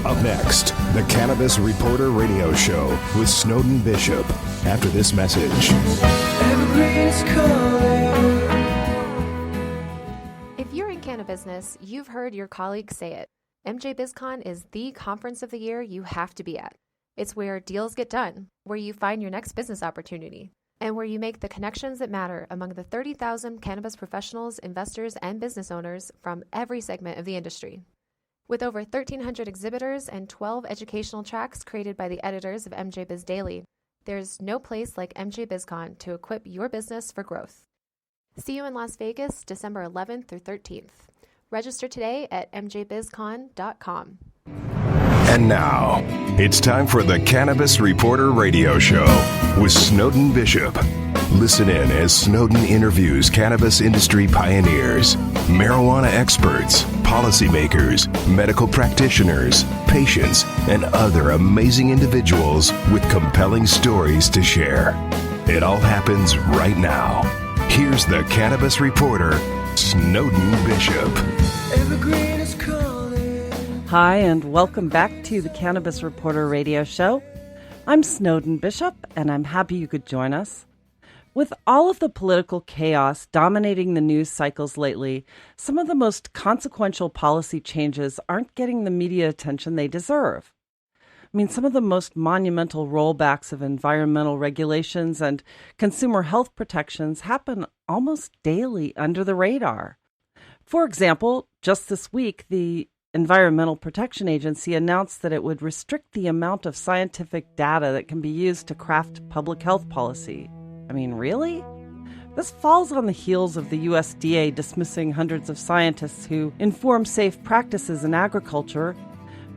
Up next, the Cannabis Reporter Radio Show with Snowden Bishop. After this message. If you're in cannabis, you've heard your colleagues say it. MJ BizCon is the conference of the year you have to be at. It's where deals get done, where you find your next business opportunity, and where you make the connections that matter among the 30,000 cannabis professionals, investors, and business owners from every segment of the industry. With over 1,300 exhibitors and 12 educational tracks created by the editors of MJ Biz Daily, there's no place like MJ BizCon to equip your business for growth. See you in Las Vegas, December 11th through 13th. Register today at mjbizcon.com. And now, it's time for the Cannabis Reporter Radio Show with Snowden Bishop. Listen in as Snowden interviews cannabis industry pioneers, marijuana experts, policymakers, medical practitioners, patients, and other amazing individuals with compelling stories to share. It all happens right now. Here's the Cannabis Reporter, Snowden Bishop. Evergreen is calling. Hi, and welcome back to the Cannabis Reporter Radio Show. I'm Snowden Bishop, and I'm happy you could join us. With all of the political chaos dominating the news cycles lately, some of the most consequential policy changes aren't getting the media attention they deserve. I mean, some of the most monumental rollbacks of environmental regulations and consumer health protections happen almost daily under the radar. For example, just this week, the Environmental Protection Agency announced that it would restrict the amount of scientific data that can be used to craft public health policy. I mean, really? This falls on the heels of the USDA dismissing hundreds of scientists who inform safe practices in agriculture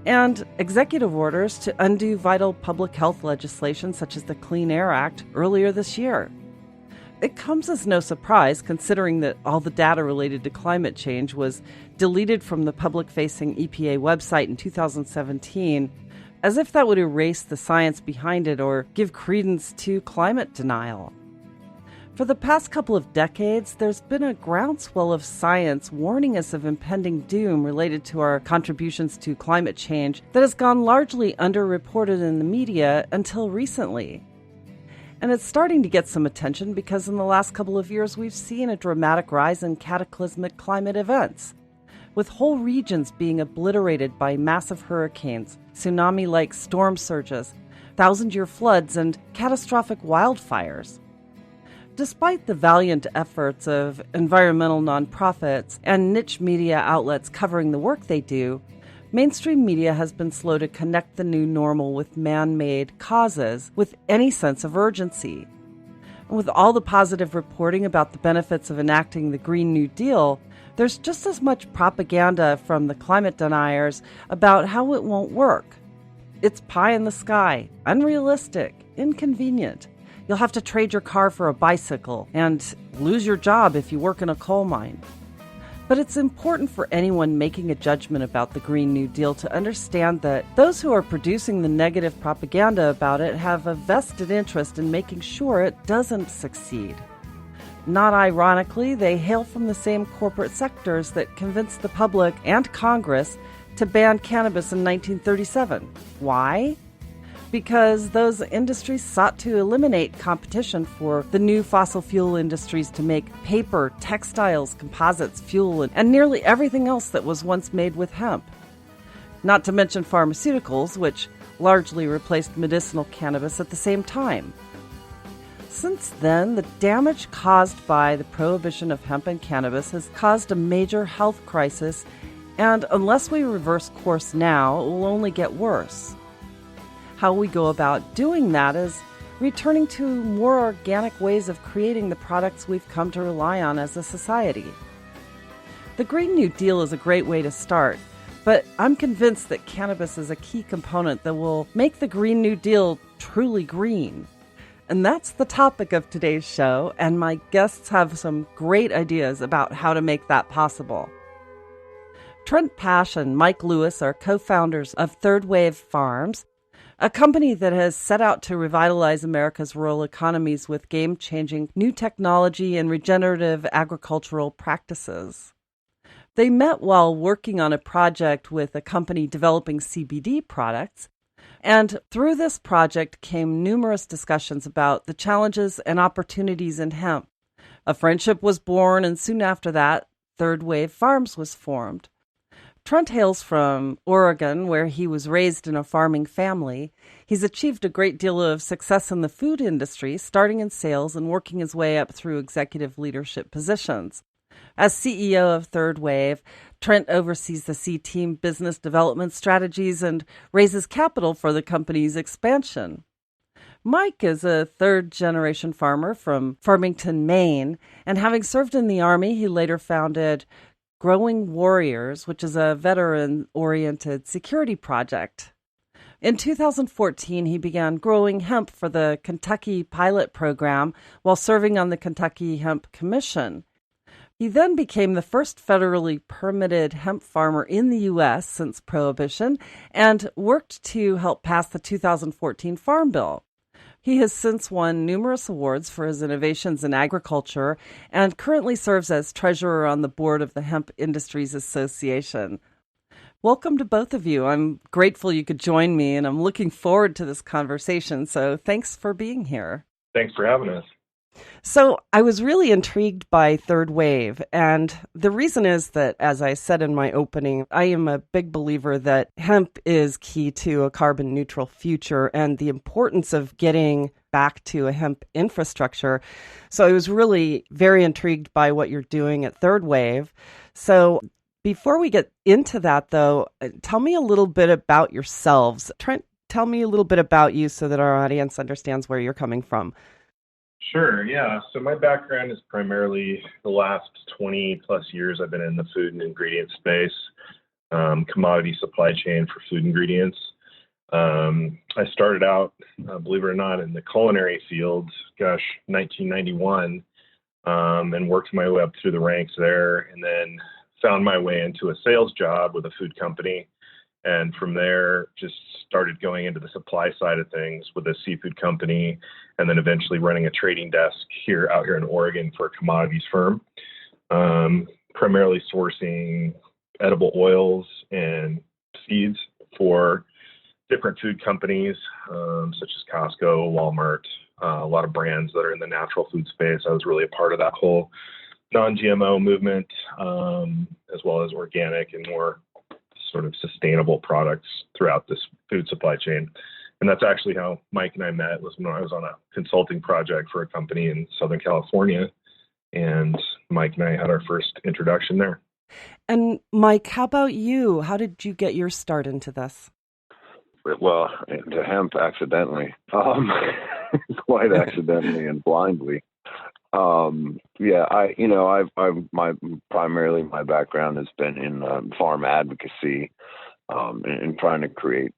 and executive orders to undo vital public health legislation such as the Clean Air Act earlier this year. It comes as no surprise considering that all the data related to climate change was deleted from the public-facing EPA website in 2017, as if that would erase the science behind it or give credence to climate denial. For the past couple of decades, there's been a groundswell of science warning us of impending doom related to our contributions to climate change that has gone largely underreported in the media until recently. And it's starting to get some attention because in the last couple of years we've seen a dramatic rise in cataclysmic climate events, with whole regions being obliterated by massive hurricanes, tsunami-like storm surges, thousand-year floods, and catastrophic wildfires. Despite the valiant efforts of environmental nonprofits and niche media outlets covering the work they do, mainstream media has been slow to connect the new normal with man-made causes with any sense of urgency. And with all the positive reporting about the benefits of enacting the Green New Deal, there's just as much propaganda from the climate deniers about how it won't work. It's pie in the sky, unrealistic, inconvenient. You'll have to trade your car for a bicycle and lose your job if you work in a coal mine. But it's important for anyone making a judgment about the Green New Deal to understand that those who are producing the negative propaganda about it have a vested interest in making sure it doesn't succeed. Not ironically, they hail from the same corporate sectors that convinced the public and Congress to ban cannabis in 1937. Why? Because those industries sought to eliminate competition for the new fossil fuel industries to make paper, textiles, composites, fuel, and nearly everything else that was once made with hemp. Not to mention pharmaceuticals, which largely replaced medicinal cannabis at the same time. Since then, the damage caused by the prohibition of hemp and cannabis has caused a major health crisis, and unless we reverse course now, it will only get worse. How we go about doing that is returning to more organic ways of creating the products we've come to rely on as a society. The Green New Deal is a great way to start, but I'm convinced that cannabis is a key component that will make the Green New Deal truly green. And that's the topic of today's show, and my guests have some great ideas about how to make that possible. Trent Paasch and Mike Lewis are co-founders of Third Wave Farms, a company that has set out to revitalize America's rural economies with game-changing new technology and regenerative agricultural practices. They met while working on a project with a company developing CBD products. And through this project came numerous discussions about the challenges and opportunities in hemp. A friendship was born, and soon after that, Third Wave Farms was formed. Trent hails from Oregon, where he was raised in a farming family. He's achieved a great deal of success in the food industry, starting in sales and working his way up through executive leadership positions. As CEO of Third Wave, Trent oversees the C-Team business development strategies and raises capital for the company's expansion. Mike is a third-generation farmer from Farmington, Maine, and having served in the Army, he later founded Growing Warriors, which is a veteran-oriented security project. In 2014, he began growing hemp for the Kentucky Pilot Program while serving on the Kentucky Hemp Commission. He then became the first federally permitted hemp farmer in the U.S. since Prohibition and worked to help pass the 2014 Farm Bill. He has since won numerous awards for his innovations in agriculture and currently serves as treasurer on the board of the Hemp Industries Association. Welcome to both of you. I'm grateful you could join me, and I'm looking forward to this conversation, so thanks for being here. Thanks for having us. So I was really intrigued by Third Wave, and the reason is that, as I said in my opening, I am a big believer that hemp is key to a carbon neutral future and the importance of getting back to a hemp infrastructure. So I was really very intrigued by what you're doing at Third Wave. So before we get into that, though, tell me a little bit about yourselves. Trent, tell me a little bit about you so that our audience understands where you're coming from. Sure, yeah. So my background is primarily the last 20 plus years I've been in the food and ingredient space, commodity supply chain for food ingredients. I started out, believe it or not, in the culinary field, 1991, and worked my way up through the ranks there, and then found my way into a sales job with a food company. And from there, just started going into the supply side of things with a seafood company, and then eventually running a trading desk out here in Oregon for a commodities firm, primarily sourcing edible oils and seeds for different food companies, such as Costco, Walmart, a lot of brands that are in the natural food space. I was really a part of that whole non-GMO movement, as well as organic and more sort of sustainable products throughout this food supply chain. And that's actually how Mike and I met, was when I was on a consulting project for a company in Southern California. And Mike and I had our first introduction there. And Mike, how about you? How did you get your start into this? Well, into hemp accidentally, quite accidentally and blindly. Primarily my background has been in farm advocacy, and trying to create,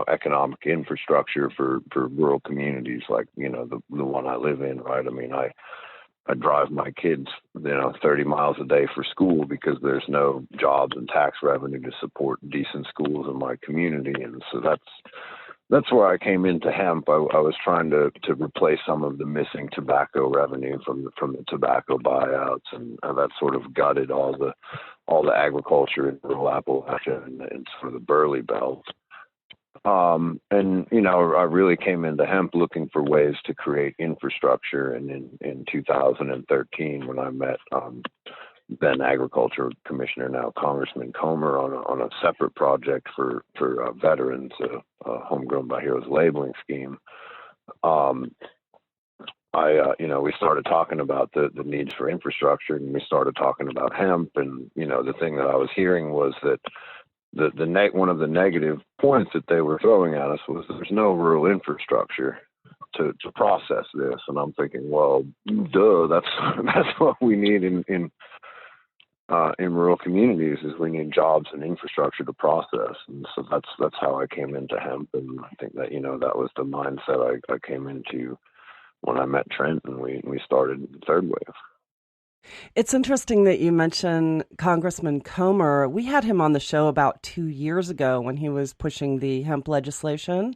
economic infrastructure for rural communities like, the one I live in, right? I mean, I drive my kids, 30 miles a day for school because there's no jobs and tax revenue to support decent schools in my community. And so that's where I came into hemp. I was trying to replace some of the missing tobacco revenue from the tobacco buyouts, and that sort of gutted all the agriculture in rural Appalachia and sort of the Burley Belt. I really came into hemp looking for ways to create infrastructure. And in 2013, when I met then Agriculture Commissioner, now Congressman Comer, on a separate project for veterans, Homegrown by Heroes labeling scheme. We started talking about the needs for infrastructure, and we started talking about hemp. And, the thing that I was hearing was that one of the negative points that they were throwing at us was there's no rural infrastructure to process this. And I'm thinking, well, duh, that's what we need in rural communities, is we need jobs and infrastructure to process. And so that's how I came into hemp. And I think that, that was the mindset I came into when I met Trent and we started Third Wave. It's interesting that you mention Congressman Comer. We had him on the show about 2 years ago when he was pushing the hemp legislation.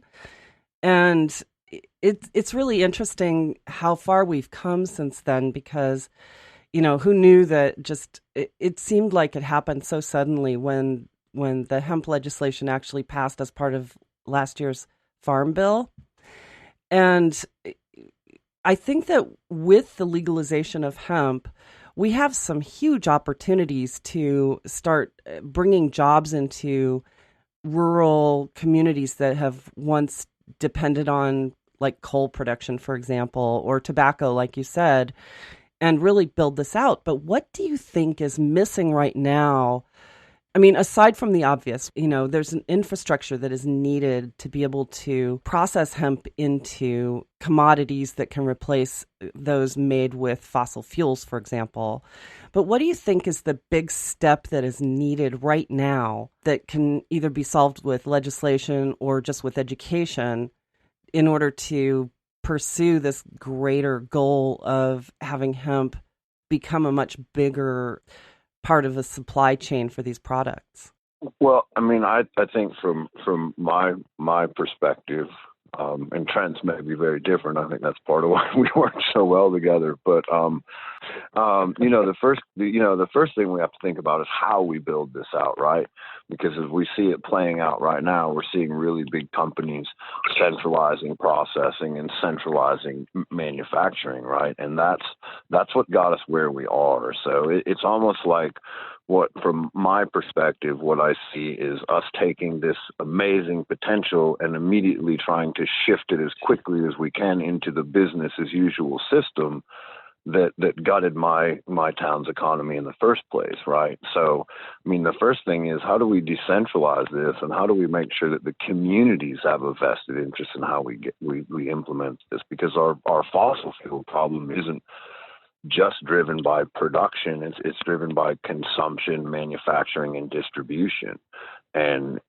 And it's really interesting how far we've come since then, because who knew that it seemed like it happened so suddenly when the hemp legislation actually passed as part of last year's Farm Bill. And I think that with the legalization of hemp, we have some huge opportunities to start bringing jobs into rural communities that have once depended on like coal production, for example, or tobacco, like you said, and really build this out. But what do you think is missing right now? I mean, aside from the obvious, there's an infrastructure that is needed to be able to process hemp into commodities that can replace those made with fossil fuels, for example. But what do you think is the big step that is needed right now that can either be solved with legislation or just with education in order to pursue this greater goal of having hemp become a much bigger part of the supply chain for these products? Well, I mean, I think from my perspective, and Trent's may be very different. I think that's part of why we work so well together. But the first thing we have to think about is how we build this out, right? Because as we see it playing out right now, we're seeing really big companies centralizing processing and centralizing manufacturing, right? And that's what got us where we are. So it's almost like from my perspective, what I see is us taking this amazing potential and immediately trying to shift it as quickly as we can into the business as usual system that gutted my town's economy in the first place, right? So, I mean, the first thing is, how do we decentralize this, and how do we make sure that the communities have a vested interest in how we implement this? Because our fossil fuel problem isn't just driven by production. It's driven by consumption, manufacturing, and distribution. And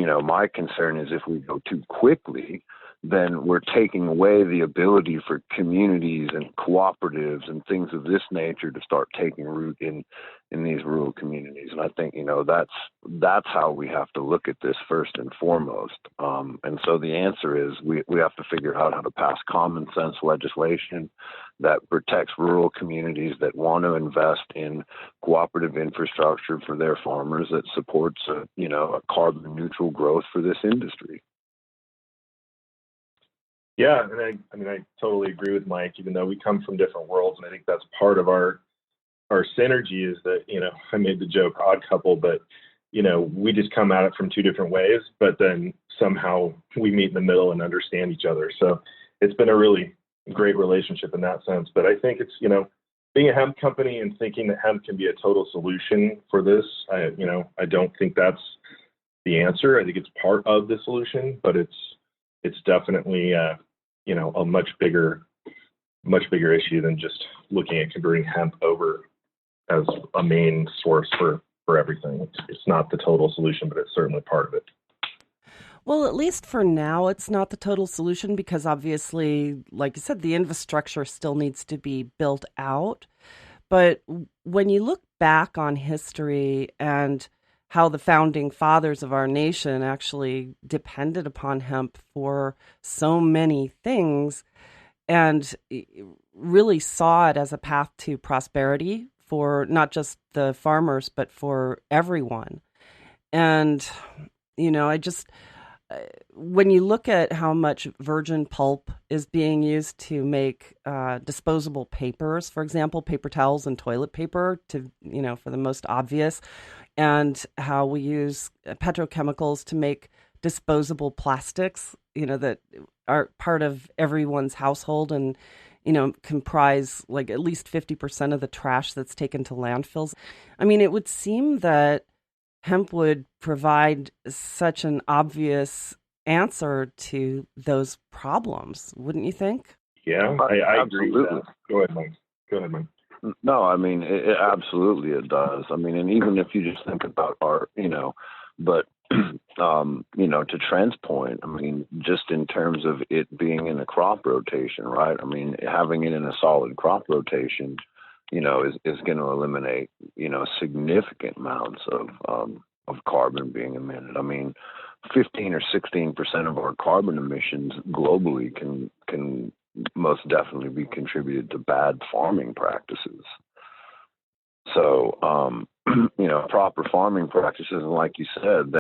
my concern is if we go too quickly, then we're taking away the ability for communities and cooperatives and things of this nature to start taking root in these rural communities. And I think, that's how we have to look at this first and foremost. And so the answer is we have to figure out how to pass common sense legislation that protects rural communities that want to invest in cooperative infrastructure for their farmers that supports a carbon neutral growth for this industry. Yeah, and I totally agree with Mike, even though we come from different worlds, and I think that's part of our synergy is that, I made the joke odd couple, but, we just come at it from two different ways, but then somehow we meet in the middle and understand each other. So it's been a really great relationship in that sense. But I think it's, being a hemp company and thinking that hemp can be a total solution for this, I don't think that's the answer. I think it's part of the solution, but it's definitely, a much bigger issue than just looking at converting hemp over as a main source for everything. It's not the total solution, but it's certainly part of it. Well, at least for now, it's not the total solution because obviously, like you said, the infrastructure still needs to be built out. But when you look back on history and how the founding fathers of our nation actually depended upon hemp for so many things and really saw it as a path to prosperity for not just the farmers, but for everyone. And, when you look at how much virgin pulp is being used to make disposable papers, for example, paper towels and toilet paper, for the most obvious, and how we use petrochemicals to make disposable plastics, that are part of everyone's household and, comprise like at least 50% of the trash that's taken to landfills. I mean, it would seem that hemp would provide such an obvious answer to those problems, wouldn't you think? Yeah, I agree with that. Go ahead, Mike. No, I mean, absolutely it does. I mean, and even if you just think about to Trent's point, I mean, just in terms of it being in a crop rotation, right? I mean, having it in a solid crop rotation, is going to eliminate, significant amounts of carbon being emitted. I mean, 15 or 16% of our carbon emissions globally can most definitely be contributed to bad farming practices. So, proper farming practices, and like you said,